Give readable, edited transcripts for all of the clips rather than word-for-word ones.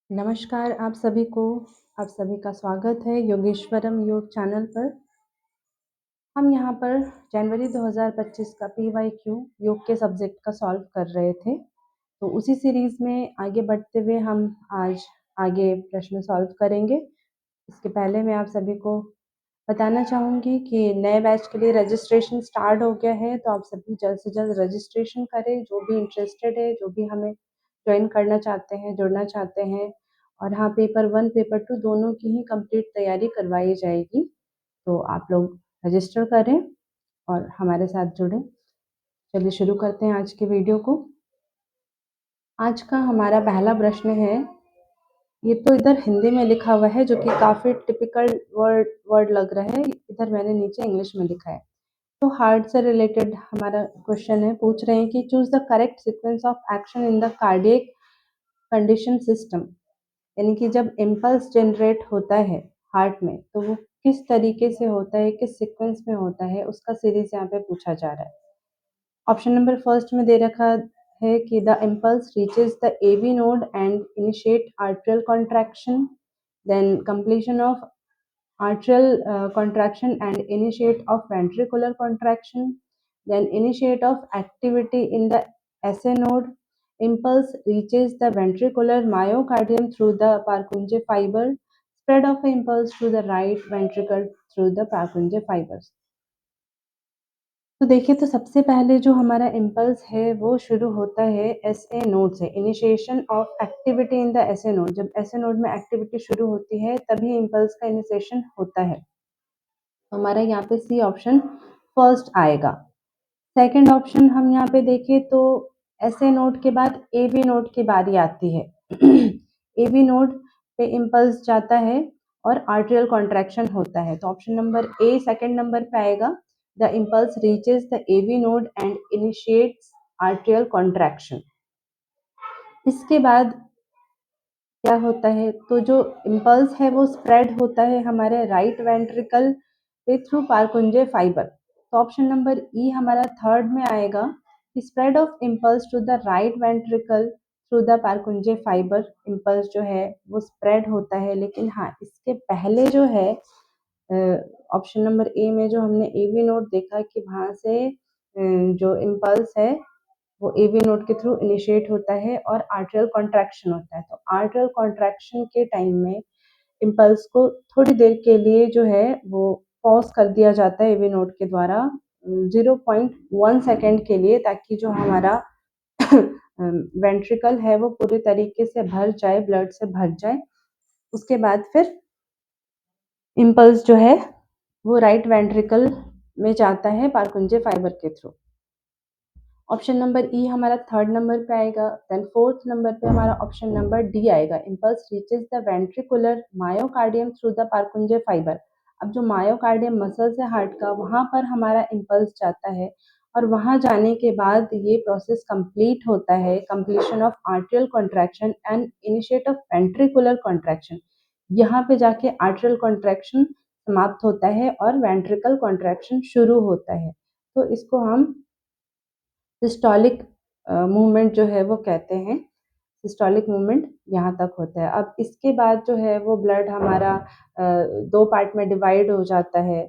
नमस्कार आप सभी का स्वागत है योगेश्वरम योग चैनल पर। हम यहाँ पर जनवरी 2025 का PYQ योग के सब्जेक्ट का सॉल्व कर रहे थे। तो उसी सीरीज में आगे बढ़ते हुए हम आज आगे प्रश्न सॉल्व करेंगे। इसके पहले मैं आप सभी को बताना चाहूँगी कि नए बैच के लिए रजिस्ट्रेशन स्टार्ट हो गया है, तो आप सभी जल्द से जल्द रजिस्ट्रेशन करें। जो भी इंटरेस्टेड है, जो भी हमें ज्वाइन करना चाहते हैं, जुड़ना चाहते हैं। और हाँ, पेपर 1 पेपर 2 दोनों की ही कंप्लीट तैयारी करवाई जाएगी। तो आप लोग रजिस्टर करें और हमारे साथ जुड़ें। चलिए शुरू करते हैं आज के वीडियो को। आज का हमारा पहला प्रश्न है, ये तो इधर हिंदी में लिखा हुआ है जो कि काफ़ी टिपिकल वर्ड लग रहा है। इधर मैंने नीचे इंग्लिश में लिखा है। तो हार्ट से रिलेटेड हमारा क्वेश्चन है, पूछ रहे हैं कि choose the correct sequence of action in the cardiac condition system. यानी कि जब इम्पल्स जनरेट होता है हार्ट में, तो वो किस तरीके से होता है, किस सीक्वेंस में होता है, उसका सीरीज यहाँ पे पूछा जा रहा है। ऑप्शन नंबर फर्स्ट में दे रखा है कि the impulse reaches the AV node and initiate atrial contraction, then completion of arterial contraction and initiate of ventricular contraction, then initiate of activity in the SA node. Impulse reaches the ventricular myocardium through the Purkinje fiber. Spread of impulse to the right ventricle through the Purkinje fibers. तो देखिए, तो सबसे पहले जो हमारा impulse है वो शुरू होता है SA नोड से। Initiation of activity in the SA node, जब SA नोड में एक्टिविटी शुरू होती है तभी इम्पल्स का इनिशिएशन होता है। हमारा यहाँ पे सी ऑप्शन फर्स्ट आएगा। सेकंड ऑप्शन हम यहाँ पे देखें तो SA नोड के बाद AV नोड की बारी आती है। AV नोड पे इम्पल्स जाता है और आर्ट्रियल कॉन्ट्रैक्शन होता है। तो option number A second number पे आएगा। The impulse reaches the AV node and initiates atrial contraction. इसके बाद क्या होता है, तो जो इम्पल्स है वो स्प्रेड होता है हमारे राइट वेंट्रिकल पे थ्रू पार्कुंजे फाइबर। तो ऑप्शन नंबर ई हमारा थर्ड में आएगा कि spread of impulse to the right ventricle through the Purkinje fibre. Impulse जो है वो स्प्रेड होता है, लेकिन हाँ, इसके पहले जो है ऑप्शन नंबर ए में जो हमने AV नोड देखा कि वहाँ से जो इम्पल्स है वो AV नोड के थ्रू इनिशिएट होता है और आर्ट्रियल कॉन्ट्रैक्शन होता है। तो आर्ट्रियल कॉन्ट्रैक्शन के टाइम में इम्पल्स को थोड़ी देर के लिए जो है वो पॉज कर दिया जाता है AV नोड के द्वारा 0.1 सेकेंड के लिए, ताकि जो हमारा वेंट्रिकल है वो पूरे तरीके से भर जाए, ब्लड से भर जाए। उसके बाद फिर इम्पल्स जो है वो राइट वेंट्रिकल में जाता है पार्कुंजे फाइबर के थ्रू। ऑप्शन नंबर ई हमारा थर्ड नंबर पे आएगा। देन फोर्थ नंबर पे हमारा ऑप्शन नंबर डी आएगा। Impulse reaches the ventricular myocardium through the Purkinje fibre. अब जो मायोकार्डियम मसल्स है हार्ट का, वहाँ पर हमारा इम्पल्स जाता है और वहाँ जाने के बाद ये प्रोसेस कंप्लीट होता है, completion of atrial contraction and initiate of ventricular contraction. यहाँ पे जाके आर्ट्रियल कॉन्ट्रैक्शन समाप्त होता है और वेंट्रिकल कॉन्ट्रैक्शन शुरू होता है। तो इसको हम सिस्टोलिक मूवमेंट जो है वो कहते हैं। सिस्टोलिक मूवमेंट यहाँ तक होता है। अब इसके बाद जो है वो ब्लड हमारा दो पार्ट में डिवाइड हो जाता है।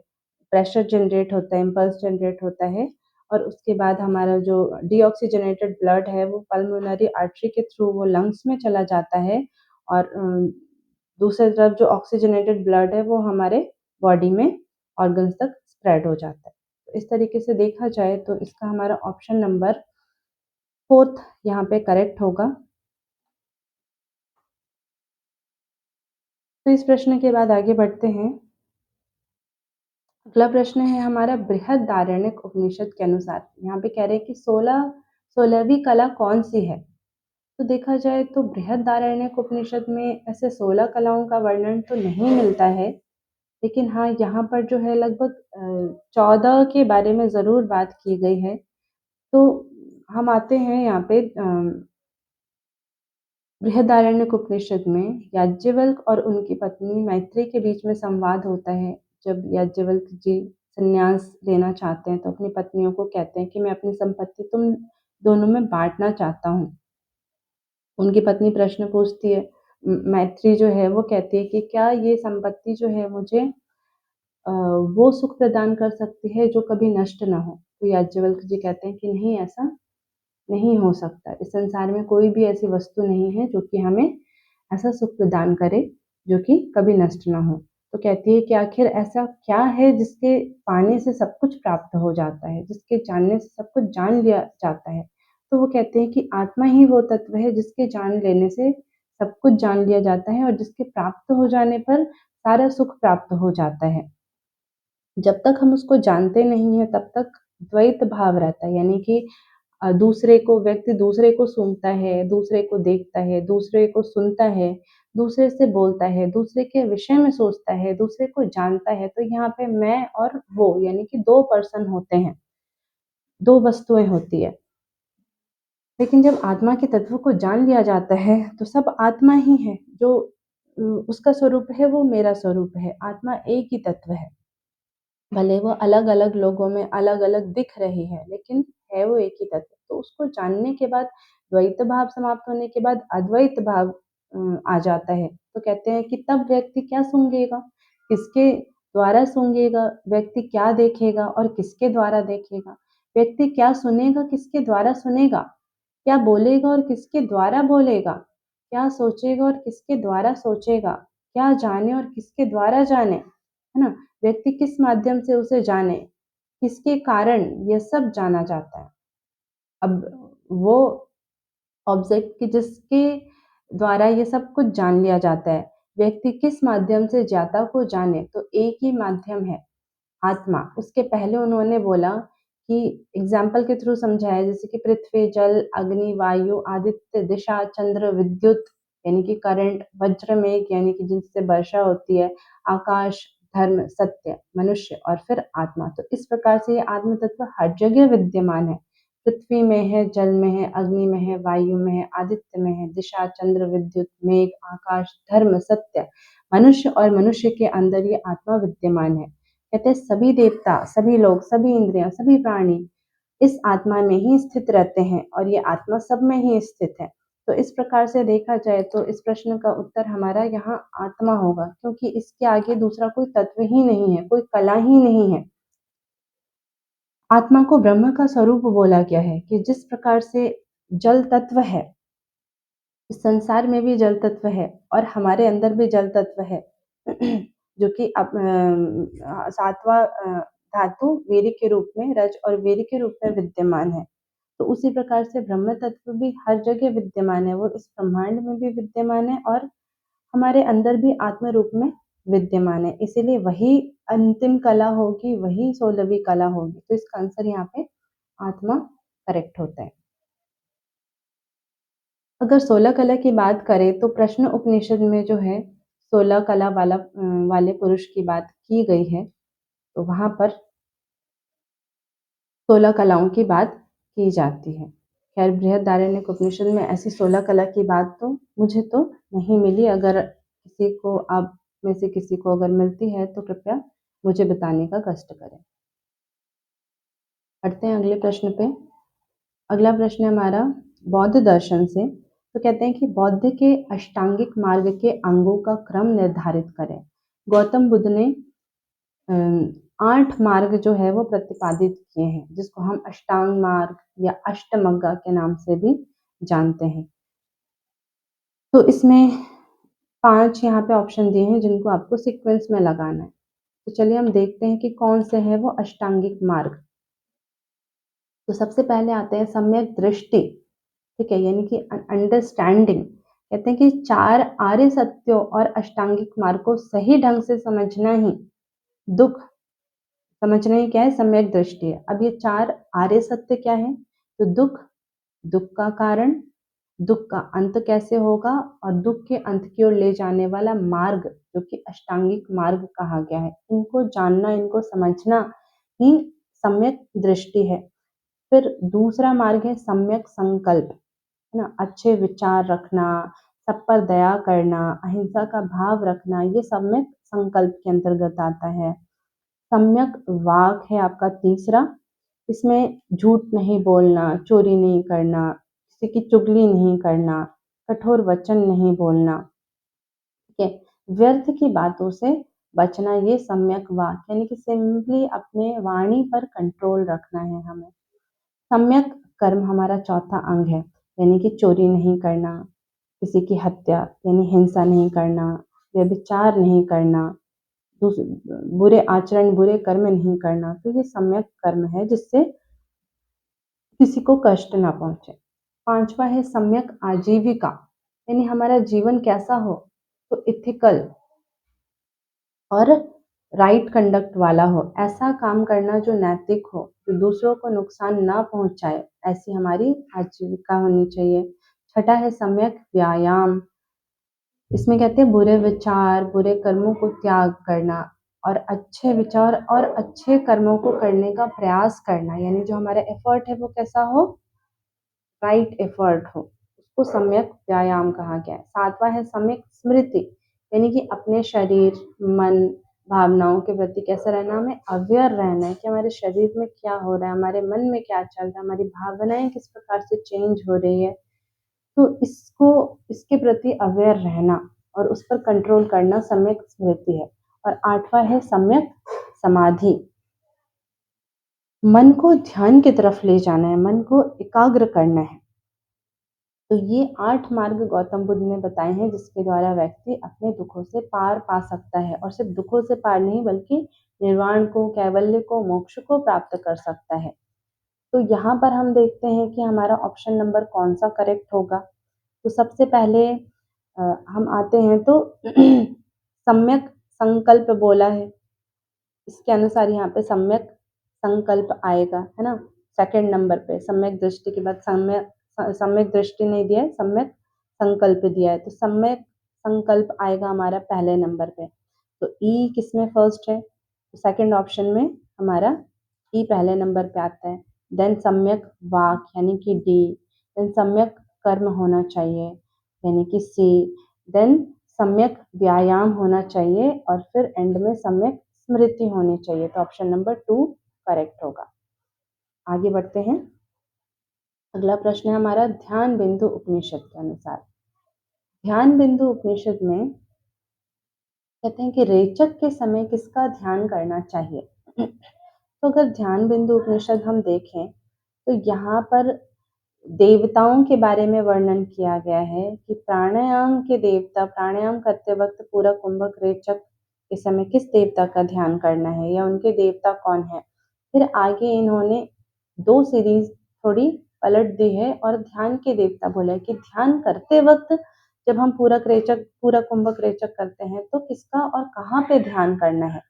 प्रेशर जनरेट होता है, इम्पल्स जनरेट होता है और उसके बाद हमारा जो डीऑक्सीजनेटेड ब्लड है वो पल्मोनरी आर्टरी के थ्रू वो लंग्स में चला जाता है और दूसरी तरफ जो ऑक्सीजनेटेड ब्लड है वो हमारे बॉडी में ऑर्गन्स तक स्प्रेड हो जाता है। तो इस तरीके से देखा जाए तो इसका हमारा ऑप्शन नंबर फोर्थ यहाँ पे करेक्ट होगा। तो इस प्रश्न के बाद आगे बढ़ते हैं। अगला प्रश्न है हमारा, बृहदारण्यक उपनिषद के अनुसार यहाँ पे कह रहे हैं कि 16वीं कला कौन सी है। तो देखा जाए तो बृहदारण्यक उपनिषद में ऐसे 16 कलाओं का वर्णन तो नहीं मिलता है, लेकिन हाँ, यहाँ पर जो है लगभग 14 के बारे में ज़रूर बात की गई है। तो हम आते हैं यहाँ पे बृहदारण्यक उपनिषद में याज्ञवल्क्य और उनकी पत्नी मैत्री के बीच में संवाद होता है। जब याज्ञवल्क्य जी संन्यास लेना चाहते हैं तो अपनी पत्नियों को कहते हैं कि मैं अपनी संपत्ति तुम दोनों में बांटना चाहता हूँ। उनकी पत्नी प्रश्न पूछती है, मैत्री जो है वो कहती है कि क्या ये संपत्ति जो है मुझे वो सुख प्रदान कर सकती है जो कभी नष्ट ना हो। तो याज्ञवल्क्य जी कहते हैं कि नहीं, ऐसा नहीं हो सकता। इस संसार में कोई भी ऐसी वस्तु नहीं है जो कि हमें ऐसा सुख प्रदान करे जो कि कभी नष्ट ना हो। तो कहती है कि आखिर ऐसा क्या है जिसके पाने से सब कुछ प्राप्त हो जाता है, जिसके जानने से सब कुछ जान लिया जाता है। तो वो कहते हैं कि आत्मा ही वो तत्व है जिसके जान लेने से सब कुछ जान लिया जाता है और जिसके प्राप्त हो जाने पर सारा सुख प्राप्त हो जाता है। जब तक हम उसको जानते नहीं हैं तब तक द्वैत भाव रहता है, यानी कि दूसरे को व्यक्ति दूसरे को सूंघता है, दूसरे को देखता है, दूसरे को सुनता है, दूसरे से बोलता है, दूसरे के विषय में सोचता है, दूसरे को जानता है। तो यहाँ पे मैं और वो, यानी कि 2 पर्सन होते हैं, 2 वस्तुएँ होती है। लेकिन जब आत्मा के तत्व को जान लिया जाता है तो सब आत्मा ही है। जो उसका स्वरूप है वो मेरा स्वरूप है। आत्मा एक ही तत्व है। भले वो अलग-अलग लोगों में अलग-अलग दिख रही है, लेकिन है वो एक ही तत्व। तो उसको जानने के बाद द्वैत भाव समाप्त होने के बाद अद्वैत भाव आ जाता है। तो कहते हैं कि तब व्यक्ति क्या सूंघेगा? किसके द्वारा सूंघेगा? व्यक्ति क्या देखेगा और किसके द्वारा देखेगा? व्यक्ति क्या सुनेगा, किसके द्वारा सुनेगा? क्या बोलेगा और किसके द्वारा बोलेगा? क्या सोचेगा और किसके द्वारा सोचेगा? क्या जाने और किसके द्वारा जाने? है ना? व्यक्ति किस माध्यम से उसे जाने, किसके कारण, यह सब जाना जाता है। अब वो ऑब्जेक्ट कि जिसके द्वारा ये सब कुछ जान लिया जाता है, व्यक्ति किस माध्यम से ज्यादा को जाने, तो एक ही माध्यम है, आत्मा। उसके पहले उन्होंने बोला कि एग्जाम्पल के थ्रू समझाया, जैसे कि पृथ्वी, जल, अग्नि, वायु, आदित्य, दिशा, चंद्र, विद्युत यानी कि करंट, वज्र मेघ यानी कि जिनसे वर्षा होती है, आकाश, धर्म, सत्य, मनुष्य और फिर आत्मा। तो इस प्रकार से ये आत्म तत्व हर जगह विद्यमान है। पृथ्वी में है, जल में है, अग्नि में है, वायु में है, आदित्य में है, दिशा, चंद्र, विद्युत, मेघ, आकाश, धर्म, सत्य, मनुष्य और मनुष्य के अंदर ये आत्मा विद्यमान है। कहते हैं सभी देवता, सभी लोग, सभी इंद्रियां, सभी प्राणी इस आत्मा में ही स्थित रहते हैं और ये आत्मा सब में ही स्थित है। तो इस प्रकार से देखा जाए तो इस प्रश्न का उत्तर हमारा यहाँ आत्मा होगा, क्योंकि इसके आगे दूसरा कोई तत्व ही नहीं है, कोई कला ही नहीं है। आत्मा को ब्रह्म का स्वरूप बोला गया है कि जिस प्रकार से जल तत्व है, इस संसार में भी जल तत्व है और हमारे अंदर भी जल तत्व है जो कि सातवां धातु वीर्य के रूप में, रज और वीर्य के रूप में विद्यमान है। तो उसी प्रकार से ब्रह्म तत्व भी हर जगह विद्यमान है। वो इस ब्रह्मांड में भी विद्यमान है और हमारे अंदर भी आत्म रूप में विद्यमान है। इसीलिए वही अंतिम कला होगी, वही 16वीं कला होगी। तो इसका आंसर यहाँ पे आत्मा करेक्ट होता है। अगर 16 कला की बात करें तो प्रश्न उपनिषद में जो है 16 कला वाले पुरुष की बात की गई है। तो वहाँ पर 16 कलाओं की बात की जाती है। खैर बृहदारण्यक उपनिषद में ऐसी 16 कला की बात तो मुझे तो नहीं मिली। अगर किसी को, आप में से किसी को अगर मिलती है तो कृपया मुझे बताने का कष्ट करें। बढ़ते हैं अगले प्रश्न पे। अगला प्रश्न है हमारा बौद्ध दर्शन से। तो कहते हैं कि बौद्ध के अष्टांगिक मार्ग के अंगों का क्रम निर्धारित करें। गौतम बुद्ध ने 8 मार्ग जो है वो प्रतिपादित किए हैं, जिसको हम अष्टांग मार्ग या अष्टमग्गा के नाम से भी जानते हैं। तो इसमें 5 यहाँ पे ऑप्शन दिए हैं जिनको आपको सीक्वेंस में लगाना है। तो चलिए हम देखते हैं कि कौन से हैं वो अष्टांगिक मार्ग। तो सबसे पहले आते हैं सम्यक दृष्टि, ठीक है, यानी कि अंडरस्टैंडिंग। कहते हैं कि 4 आर्य सत्यों और अष्टांगिक मार्ग को सही ढंग से समझना ही दुख, समझना ही क्या है, सम्यक दृष्टि है। अब ये 4 आर्य सत्य क्या है? तो दुख, दुख का कारण, दुख का अंत कैसे होगा और दुख के अंत की ओर ले जाने वाला मार्ग जो कि अष्टांगिक मार्ग कहा गया है। इनको जानना, इनको समझना ही सम्यक दृष्टि है। फिर दूसरा मार्ग है सम्यक संकल्प, है ना, अच्छे विचार रखना, सब पर दया करना, अहिंसा का भाव रखना, ये सम्यक संकल्प के अंतर्गत आता है। सम्यक वाक है आपका तीसरा, इसमें झूठ नहीं बोलना, चोरी नहीं करना, किसी की चुगली नहीं करना, कठोर वचन नहीं बोलना। ठीक है। व्यर्थ की बातों से बचना, ये सम्यक वाक, यानी कि सिंपली अपने वाणी पर कंट्रोल रखना है हमें। सम्यक कर्म हमारा चौथा अंग है, यानी कि चोरी नहीं करना, किसी की हत्या यानी हिंसा नहीं करना, व्यभिचार नहीं करना, बुरे आचरण बुरे कर्म नहीं करना। तो ये सम्यक कर्म है जिससे किसी को कष्ट ना पहुंचे। पांचवा है सम्यक आजीविका, यानी हमारा जीवन कैसा हो, तो इथिकल और राइट कंडक्ट वाला हो, ऐसा काम करना जो नैतिक हो, जो दूसरों को नुकसान ना पहुंचाए, ऐसी हमारी आजीविका होनी चाहिए। छठा है सम्यक व्यायाम, इसमें कहते हैं बुरे विचार बुरे कर्मों को त्याग करना और अच्छे विचार और अच्छे कर्मों को करने का प्रयास करना, यानी जो हमारा एफर्ट है वो कैसा हो, राइट एफर्ट हो, उसको सम्यक व्यायाम कहा गया है। सातवां है सम्यक स्मृति, यानी कि अपने शरीर मन भावनाओं के प्रति कैसा रहना, हमें अवेयर रहना है कि हमारे शरीर में क्या हो रहा है, हमारे मन में क्या चल रहा है, हमारी भावनाएं किस प्रकार से चेंज हो रही है। तो इसको इसके प्रति अवेयर रहना और उस पर कंट्रोल करना सम्यक स्मृति है। और आठवां है सम्यक समाधि, मन को ध्यान की तरफ ले जाना है, मन को एकाग्र करना है। तो ये 8 मार्ग गौतम बुद्ध ने बताए हैं जिसके द्वारा व्यक्ति अपने दुखों से पार पा सकता है, और सिर्फ दुखों से पार नहीं बल्कि निर्वाण को, कैवल्य को, मोक्ष को प्राप्त कर सकता है। तो यहाँ पर हम देखते हैं कि हमारा ऑप्शन नंबर कौन सा करेक्ट होगा। तो सबसे पहले हम आते हैं तो सम्यक संकल्प बोला है, इसके अनुसार यहाँ पे सम्यक संकल्प आएगा, है ना। सेकंड नंबर पे सम्यक दृष्टि के बाद सम्यक दृष्टि नहीं दिया है, सम्यक संकल्प दिया है, तो सम्यक संकल्प आएगा हमारा पहले नंबर पे। तो ई किसमें फर्स्ट है, तो सेकंड ऑप्शन में हमारा ई पहले नंबर पे आता है। देन सम्यक वाक यानी कि डी, देन सम्यक कर्म होना चाहिए यानी कि सी, देन सम्यक व्यायाम होना चाहिए और फिर एंड में सम्यक स्मृति होनी चाहिए। तो ऑप्शन नंबर 2 करेक्ट होगा। आगे बढ़ते हैं। अगला प्रश्न है हमारा ध्यान बिंदु उपनिषद के अनुसार। ध्यान बिंदु उपनिषद में कहते हैं कि रेचक के समय किसका ध्यान करना चाहिए। तो अगर ध्यान बिंदु उपनिषद हम देखें तो यहाँ पर देवताओं के बारे में वर्णन किया गया है कि प्राणायाम के देवता, प्राणायाम करते वक्त पूरक कुंभक रेचक के समय किस देवता का ध्यान करना है या उनके देवता कौन है। फिर आगे इन्होंने 2 सीरीज थोड़ी पलट दी है और ध्यान के देवता बोला है कि ध्यान करते वक्त जब हम पूरक रेचक पूरक कुंभक रेचक करते हैं तो किसका और कहाँ पे ध्यान करना है।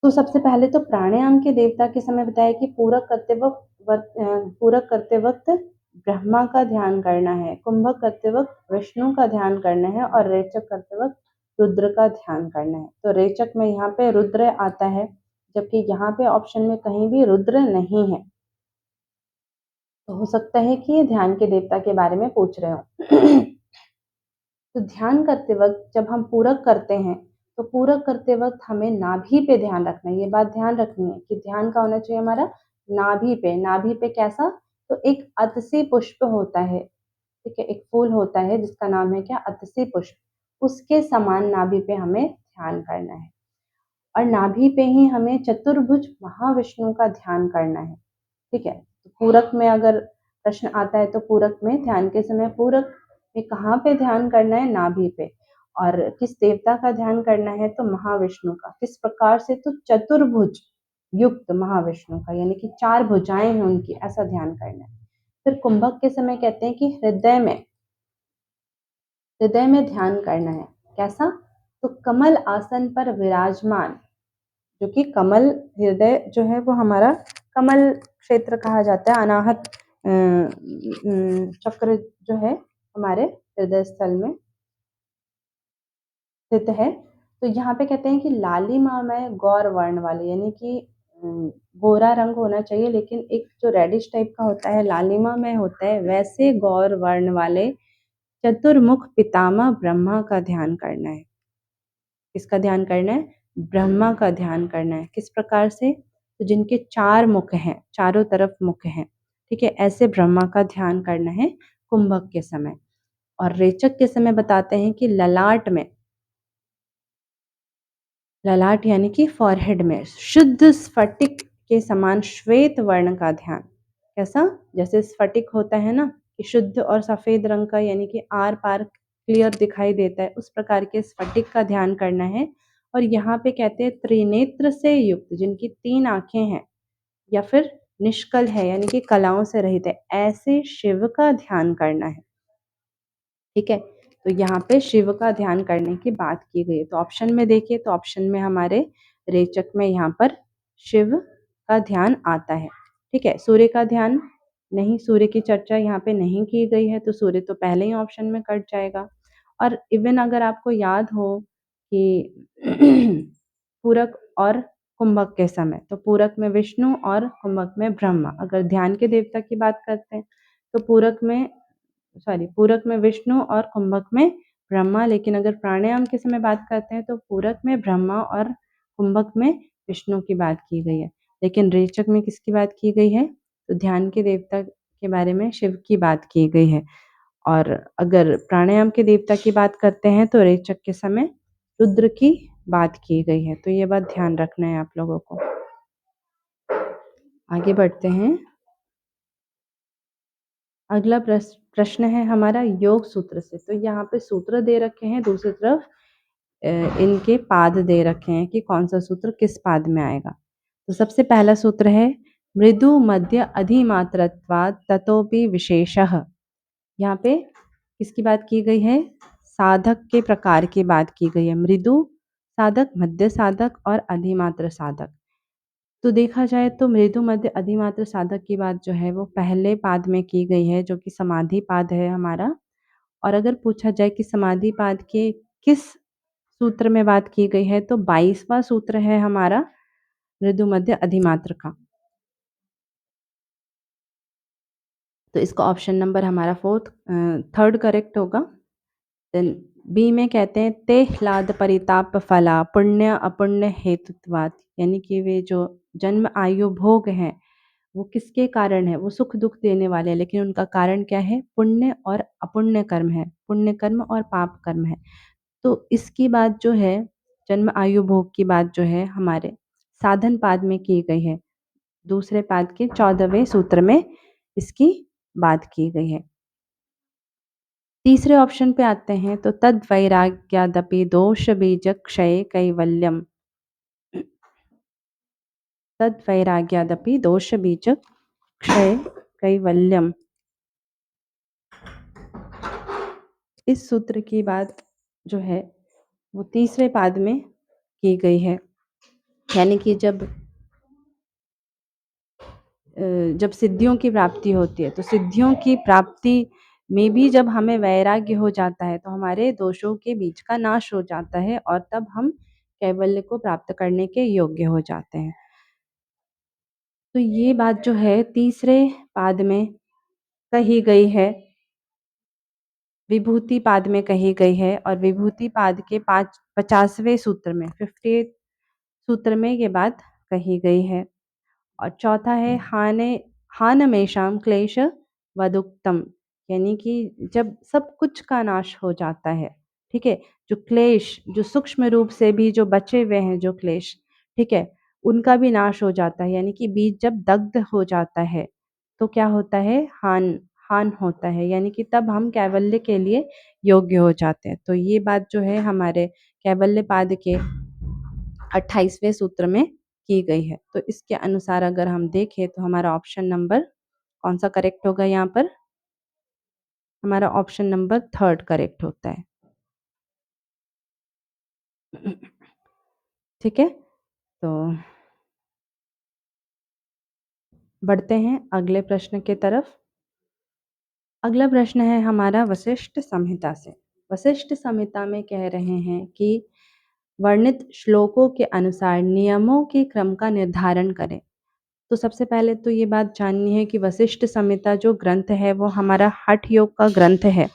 तो सबसे पहले तो प्राणायाम के देवता के समय बताया कि पूरक करते वक्त ब्रह्मा का ध्यान करना है, कुंभक करते वक्त विष्णु का ध्यान करना है और रेचक करते वक्त रुद्र का ध्यान करना है। तो रेचक में यहाँ पे रुद्र आता है, जबकि यहाँ पे ऑप्शन में कहीं भी रुद्र नहीं है। तो हो सकता है कि ये ध्यान के देवता के बारे में पूछ रहे हो। तो ध्यान करते वक्त जब हम पूरक करते हैं तो पूरक करते वक्त हमें नाभि पे ध्यान रखना है। ये बात ध्यान रखनी है कि ध्यान का होना चाहिए हमारा नाभि पे। नाभि पे कैसा, तो एक अतसी पुष्प होता है, ठीक है, एक फूल होता है जिसका नाम है क्या, अतसी पुष्प, उसके समान नाभि पे हमें ध्यान करना है। और नाभि पे ही हमें चतुर्भुज महाविष्णु का ध्यान करना है, ठीक है। तो पूरक में अगर प्रश्न आता है तो पूरक में ध्यान के समय पूरक में कहाँ पे ध्यान करना है, नाभि पे। और किस देवता का ध्यान करना है, तो महाविष्णु का। किस प्रकार से, तो चतुर्भुज युक्त महाविष्णु का, यानी कि 4 भुजाएं हैं उनकी, ऐसा ध्यान करना है। फिर कुंभक के समय कहते हैं कि हृदय में ध्यान करना है। कैसा, तो कमल आसन पर विराजमान, जो कि कमल हृदय जो है वो हमारा कमल क्षेत्र कहा जाता है, अनाहत चक्र जो है हमारे हृदय स्थल में स्थित है। तो यहाँ पे कहते हैं कि लालिमा में गौर वर्ण वाले, यानी कि गोरा रंग होना चाहिए लेकिन एक जो रेडिश टाइप का होता है लालिमा में होता है, वैसे गौर वर्ण वाले चतुर्मुख पितामह ब्रह्मा का ध्यान करना है। किसका ध्यान करना है, ब्रह्मा का ध्यान करना है। किस प्रकार से, तो जिनके 4 मुख हैं, चारों तरफ मुख हैं, ठीक है, ऐसे ब्रह्मा का ध्यान करना है कुंभक के समय। और रेचक के समय बताते हैं कि ललाट यानी कि फॉरहेड में शुद्ध स्फटिक के समान श्वेत वर्ण का ध्यान। कैसा? जैसे स्फटिक होता है ना कि शुद्ध और सफेद रंग का, यानी कि आर पार क्लियर दिखाई देता है, उस प्रकार के स्फटिक का ध्यान करना है। और यहाँ पे कहते हैं त्रिनेत्र से युक्त, जिनकी 3 आंखें हैं, या फिर निष्कल है यानी कि कलाओं से रहित है, ऐसे शिव का ध्यान करना है। ठीक है, तो यहाँ पे शिव का ध्यान करने की बात की गई है। तो ऑप्शन में देखिए, तो ऑप्शन में हमारे रेचक में यहाँ पर शिव का ध्यान आता है। ठीक है, सूर्य का ध्यान नहीं, सूर्य की चर्चा यहाँ पे नहीं की गई है, तो सूर्य तो पहले ही ऑप्शन में कट जाएगा। और इवन अगर आपको याद हो कि पूरक और कुंभक के समय, तो पूरक में विष्णु और कुंभक में ब्रह्मा। अगर ध्यान के देवता की बात करते हैं तो पूरक में विष्णु और कुंभक में ब्रह्मा, लेकिन अगर प्राणायाम के समय बात करते हैं तो पूरक में ब्रह्मा और कुंभक में विष्णु की बात की गई है। लेकिन रेचक में किसकी बात की गई है? तो ध्यान के देवता के बारे में शिव की बात की गई है। और अगर प्राणायाम के देवता की बात करते हैं तो रेचक के समय रुद्र की बात की गई है। तो ये बात ध्यान रखना है आप लोगों को। आगे बढ़ते हैं। अगला प्रश्न है हमारा योग सूत्र से। तो यहाँ पे सूत्र दे रखे हैं, दूसरी तरफ इनके पाद दे रखे हैं कि कौन सा सूत्र किस पाद में आएगा। तो सबसे पहला सूत्र है मृदु मध्य अधिमात्रत्वात् ततोपि विशेषः। यहाँ पे किसकी बात की गई है? साधक के प्रकार की बात की गई है। मृदु साधक, मध्य साधक और अधिमात्र साधक। तो देखा जाए तो मृदु मध्य अधिमात्र साधक की बात जो है वो पहले पाद में की गई है, जो कि समाधि पाद है हमारा। और अगर पूछा जाए कि समाधि पाद के किस सूत्र में बात की गई है, तो 22वां सूत्र है हमारा मृदु मध्य अधिमात्र का। तो इसका ऑप्शन नंबर हमारा थर्ड करेक्ट होगा। देन बी में कहते हैं ते ह्लाद परिताप फला पुण्य अपुण्य हेतुत्वात्, यानी कि वे जो जन्म आयु भोग हैं वो किसके कारण है? वो सुख दुख देने वाले हैं, लेकिन उनका कारण क्या है? पुण्य और अपुण्य कर्म है, पुण्य कर्म और पाप कर्म है। तो इसकी बात जो है, जन्म आयु भोग की बात जो है हमारे साधन पाद में की गई है। दूसरे पाद के 14वें सूत्र में इसकी बात की गई है। तीसरे ऑप्शन पे आते हैं तो तद वैराग्यादपि दोष बीज क्षय कैवल्यम। तद वैराग्यादपि दोष बीज क्षय कैवल्यम, इस सूत्र की बात जो है वो तीसरे पाद में की गई है। यानी कि जब सिद्धियों की प्राप्ति होती है, तो सिद्धियों की प्राप्ति में भी जब हमें वैराग्य हो जाता है तो हमारे दोषों के बीच का नाश हो जाता है, और तब हम कैवल्य को प्राप्त करने के योग्य हो जाते हैं। तो ये बात जो है तीसरे पाद में कही गई है, विभूति पाद में कही गई है। और विभूति पाद के 50वें सूत्र में 58 सूत्र में ये बात कही गई है। और चौथा है हानमेषाम क्लेश वदुक्तम, यानी कि जब सब कुछ का नाश हो जाता है, ठीक है, जो क्लेश, जो सूक्ष्म रूप से भी जो बचे हुए हैं जो क्लेश, ठीक है, उनका भी नाश हो जाता है। यानी कि बीज जब दग्ध हो जाता है तो क्या होता है? हान होता है, यानी कि तब हम कैवल्य के लिए योग्य हो जाते हैं। तो ये बात जो है हमारे कैवल्य पाद के 28वें सूत्र में की गई है। तो इसके अनुसार अगर हम देखें तो हमारा ऑप्शन नंबर कौन सा करेक्ट होगा? यहाँ पर हमारा ऑप्शन नंबर थर्ड करेक्ट होता है। ठीक है, तो बढ़ते हैं अगले प्रश्न की तरफ। अगला प्रश्न है हमारा वशिष्ठ संहिता से। वशिष्ठ संहिता में कह रहे हैं कि वर्णित श्लोकों के अनुसार नियमों के क्रम का निर्धारण करें। तो सबसे पहले तो ये बात जाननी है कि वशिष्ठ संहिता जो ग्रंथ है वो हमारा हठ योग का ग्रंथ है।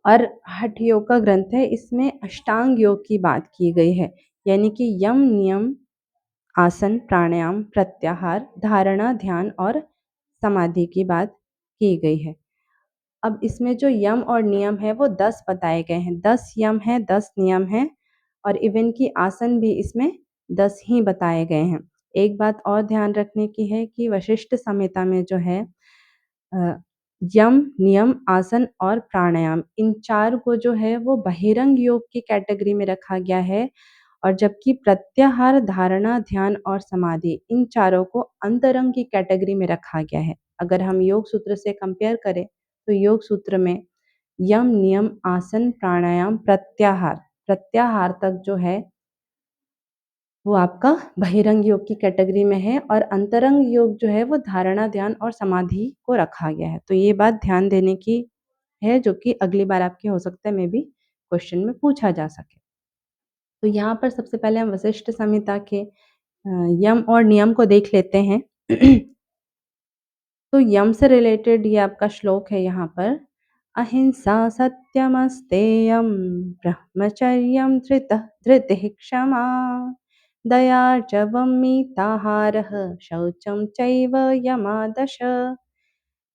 और हठ योग का ग्रंथ है, इसमें अष्टांग योग की बात की गई है। यानी कि यम, नियम, आसन, प्राणायाम, प्रत्याहार, धारणा, ध्यान और समाधि की बात की गई है। अब इसमें जो यम और नियम है वो 10 बताए गए हैं। 10 यम है, 10 नियम है और इवन की आसन भी इसमें 10 ही बताए गए हैं। एक बात और ध्यान रखने की है कि वशिष्ठ संहिता में जो है अ, यम, नियम, आसन और प्राणायाम, इन 4 को जो है वो बहिरंग योग की कैटेगरी में रखा गया है और जबकि प्रत्याहार, धारणा, ध्यान और समाधि, इन चारों को अंतरंग की कैटेगरी में रखा गया है। अगर हम योग सूत्र से कंपेयर करें तो योग सूत्र में यम, नियम, आसन, प्राणायाम, प्रत्याहार, प्रत्याहार तक जो है वो आपका बहिरंग योग की कैटेगरी में है और अंतरंग योग जो है वो धारणा, ध्यान और समाधि को रखा गया है। तो ये बात ध्यान देने की है जो कि अगली बार आपके हो सकता है मे बी क्वेश्चन में पूछा जा सके। तो यहाँ पर सबसे पहले हम वशिष्ठ संहिता के यम और नियम को देख लेते हैं। तो यम से रिलेटेड ये आपका श्लोक है यहाँ पर। अहिंसा सत्यमस्तेयं ब्रह्मचर्यं धृतिः क्षमा दयार्जवं मिताहारः शौचं चैव यमादश।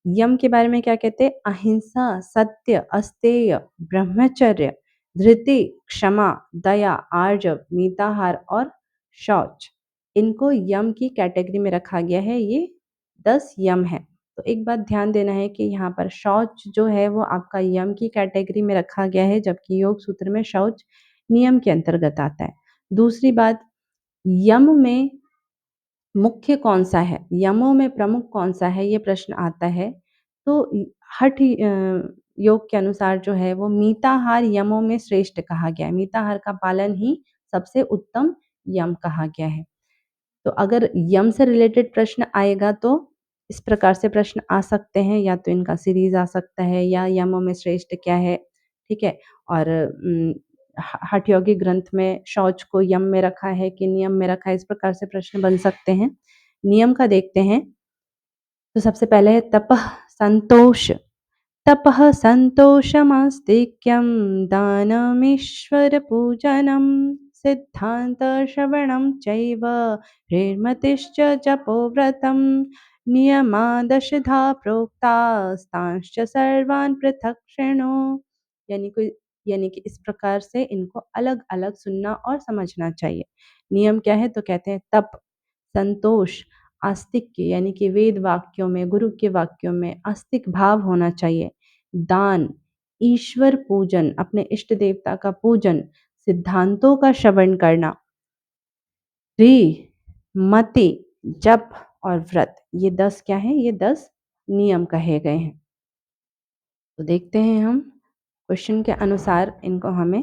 यम के बारे में क्या कहते हैं? अहिंसा, सत्य, अस्तेय, ब्रह्मचर्य, धृति, क्षमा, दया, आर्जव, मिताहार और शौच, इनको यम की कैटेगरी में रखा गया है। ये 10 यम है। तो एक बात ध्यान देना है कि यहाँ पर शौच जो है वो आपका यम की कैटेगरी में रखा गया है, जबकि योग सूत्र में शौच नियम के अंतर्गत आता है। दूसरी बात, यम में मुख्य कौन-सा है? यमों में प्रमुख कौन-सा है? ये प्रश्न आता है। तो हठ योग के अनुसार जो है वो मिताहार यमों में श्रेष्ठ कहा गया है। मिताहार का पालन ही सबसे उत्तम यम कहा गया है। तो अगर यम से रिलेटेड प्रश्न आएगा तो इस प्रकार से प्रश्न आ सकते हैं, या तो इनका सीरीज़ आ सकता है या यमों में श्रेष्ठ क्या है, ठीक है? और हठ योगी ग्रंथ में शौच को यम में रखा है कि नियम में रखा है, इस प्रकार से प्रश्न बन सकते हैं। नियम का देखते हैं। तो सबसे पहले है तपः संतोष। तपः सन्तोषमास्तिक्यं दानमीश्वरपूजनं सिद्धान्तश्रवणं चैव हृन्मतिश्च जपोव्रतं नियमा दशधा प्रोक्तास्तांश्च सर्वान् पृथक् शृणु। यानी कि इस प्रकार से इनको अलग-अलग सुनना और समझना चाहिए। नियम क्या है? तो कहते हैं तप, संतोष, आस्तिक्य यानी कि वेद वाक्यों में, गुरु के वाक्यों में आस्तिक भाव होना चाहिए। दान, ईश्वर पूजन, अपने इष्ट देवता का पूजन, सिद्धांतों का श्रवण करना, मति, जप और व्रत, ये 10 क्या है? ये 10 नियम कहे गए हैं। तो देखते हैं हम क्वेश्चन के अनुसार इनको हमें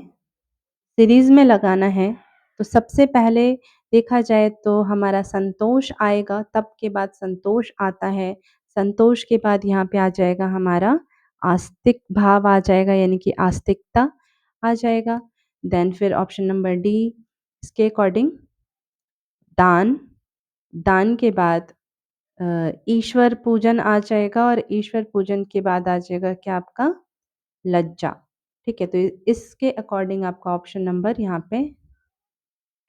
सीरीज़ में लगाना है। तो सबसे पहले देखा जाए तो हमारा संतोष आएगा, तप के बाद संतोष आता है। संतोष के बाद यहाँ पे आ जाएगा हमारा आस्तिक भाव आ जाएगा, यानी कि आस्तिकता आ जाएगा। देन फिर ऑप्शन नंबर डी इसके अकॉर्डिंग दान, दान के बाद ईश्वर पूजन आ जाएगा और ईश्वर पूजन के बाद आ जाएगा क्या आपका? लज्जा। ठीक है, तो इसके अकॉर्डिंग आपका ऑप्शन नंबर यहाँ पे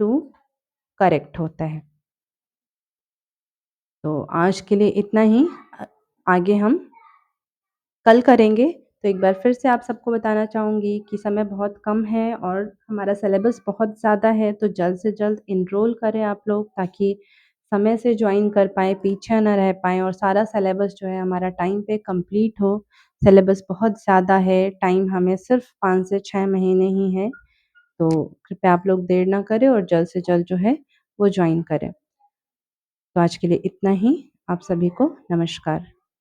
2 करेक्ट होता है। तो आज के लिए इतना ही। आगे हम कल करेंगे। तो एक बार फिर से आप सबको बताना चाहूँगी कि समय बहुत कम है और हमारा सिलेबस बहुत ज़्यादा है, तो जल्द से जल्द एनरोल करें आप लोग, ताकि समय से जॉइन कर पाएँ, पीछे ना रह पाएँ और सारा सिलेबस जो है हमारा टाइम पे कंप्लीट हो। सिलेबस बहुत ज़्यादा है, टाइम हमें सिर्फ 5 से 6 महीने ही है। तो कृपया आप लोग देर ना करें और जल्द से जल्द जो है वो जॉइन करें। तो आज के लिए इतना ही। आप सभी को नमस्कार।